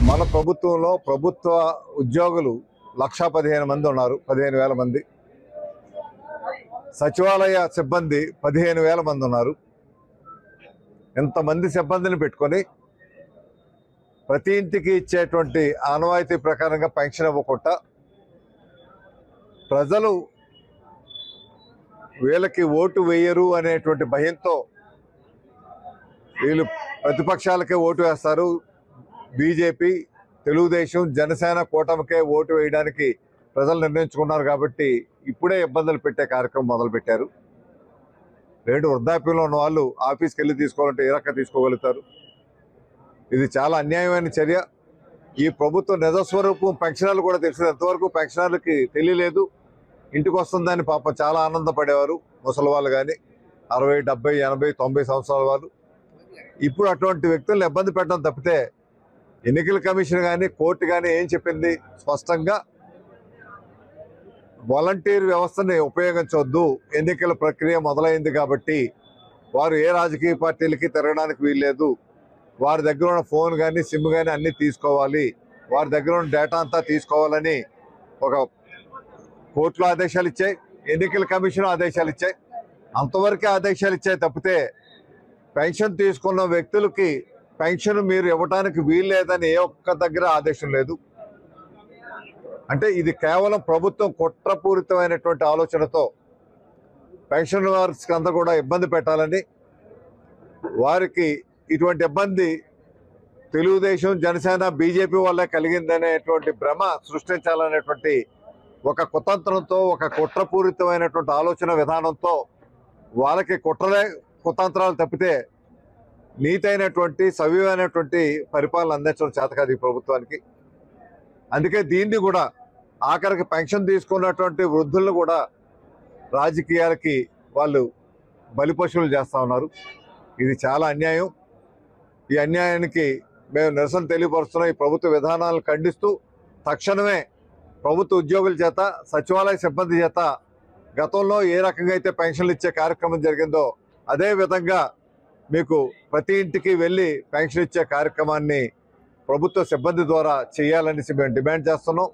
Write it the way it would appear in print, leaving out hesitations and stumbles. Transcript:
మన ప్రభుత్వంలో ప్రభుత్వ ఉద్యోగులు 1,15,000 మంది ఉన్నారు, 15,000 మంది. సచివాలయ సిబ్బంది 15,000 మంది ఉన్నారు. ఇంతమంది సిబ్బందిని పెట్టుకొని ప్రతి ఇంటికి ఇచ్చేటువంటి ఆనవాయితీ ప్రకారంగా పెన్షన్ ఇవ్వకుండా ప్రజలు వీళ్ళకి ఓటు వేయరు అనేటువంటి భయంతో వీళ్ళు ప్రతిపక్షాలకే ఓటు వేస్తారు. బీజేపీ, తెలుగుదేశం, జనసేన కూటమికే ఓటు వేయడానికి ప్రజలు నిర్ణయించుకున్నారు కాబట్టి ఇప్పుడే ఇబ్బందులు పెట్టే కార్యక్రమం మొదలుపెట్టారు. వృద్ధాప్యంలో ఉన్న వాళ్ళు ఆఫీస్కి వెళ్ళి తీసుకోవాలంటే ఏ రకంగా తీసుకోగలుగుతారు? ఇది చాలా అన్యాయమైన చర్య. ఈ ప్రభుత్వం నిజస్వరూపం పెన్షనర్లు కూడా తెలిసింది. ఎంతవరకు పెన్షనర్లకి తెలియలేదు. ఇంటికి వస్తుందని పాపం చాలా ఆనందపడేవారు ముసలి వాళ్ళు కానీ, 60, 70, 80, 90 సంవత్సరాల వాళ్ళు. ఇప్పుడు అటువంటి వ్యక్తులను ఇబ్బంది పెట్టడం తప్పితే ఎన్నికల కమిషన్ కానీ కోర్టు కానీ ఏం చెప్పింది? స్పష్టంగా వాలంటీర్ వ్యవస్థని ఉపయోగించవద్దు, ఎన్నికల ప్రక్రియ మొదలైంది కాబట్టి వారు ఏ రాజకీయ పార్టీలకి తిరగడానికి వీల్లేదు, వారి దగ్గర ఉన్న ఫోన్ కానీ సిమ్ కానీ అన్నీ తీసుకోవాలి, వారి దగ్గర ఉన్న డేటా అంతా తీసుకోవాలని ఒక కోర్టులో ఆదేశాలు ఇచ్చాయి, ఎన్నికల కమిషన్ ఆదేశాలు ఇచ్చాయి. అంతవరకే ఆదేశాలు ఇచ్చాయి తప్పితే పెన్షన్ తీసుకున్న వ్యక్తులకి పెన్షన్ మీరు ఇవ్వడానికి వీల్లేదని ఏ ఒక్క దగ్గర ఆదేశం లేదు. అంటే ఇది కేవలం ప్రభుత్వం కుట్రపూరితమైనటువంటి ఆలోచనతో పెన్షనర్స్కి అంతా కూడా ఇబ్బంది పెట్టాలని, వారికి ఇటువంటి ఇబ్బంది తెలుగుదేశం, జనసేన, బీజేపీ వల్లే కలిగిందనేటువంటి భ్రమ సృష్టించాలనేటువంటి ఒక కుతంత్రంతో, ఒక కుట్రపూరితమైనటువంటి ఆలోచన విధానంతో వాళ్ళకి కుతంత్రాలు తప్పితే నీతి అయినటువంటి సవ్యమైనటువంటి పరిపాలన అందించడం చేత కాదు ఈ ప్రభుత్వానికి. అందుకే దీన్ని కూడా ఆఖరికి పెన్షన్ తీసుకున్నటువంటి వృద్ధులను కూడా రాజకీయాలకి వాళ్ళు బలిపశువులు చేస్తూ ఉన్నారు. ఇది చాలా అన్యాయం. ఈ అన్యాయానికి మేము నిరసన తెలియపరుస్తున్నాం. ఈ ప్రభుత్వ విధానాలను ఖండిస్తూ తక్షణమే ప్రభుత్వ ఉద్యోగుల చేత, సచివాలయ సిబ్బంది చేత గతంలో ఏ రకంగా అయితే పెన్షన్లు ఇచ్చే కార్యక్రమం జరిగిందో అదే విధంగా మీకు ప్రతి ఇంటికి వెళ్ళి పెన్షన్ ఇచ్చే కార్యక్రమాన్ని ప్రభుత్వ సిబ్బంది ద్వారా చేయాలని మేము డిమాండ్ చేస్తున్నాం.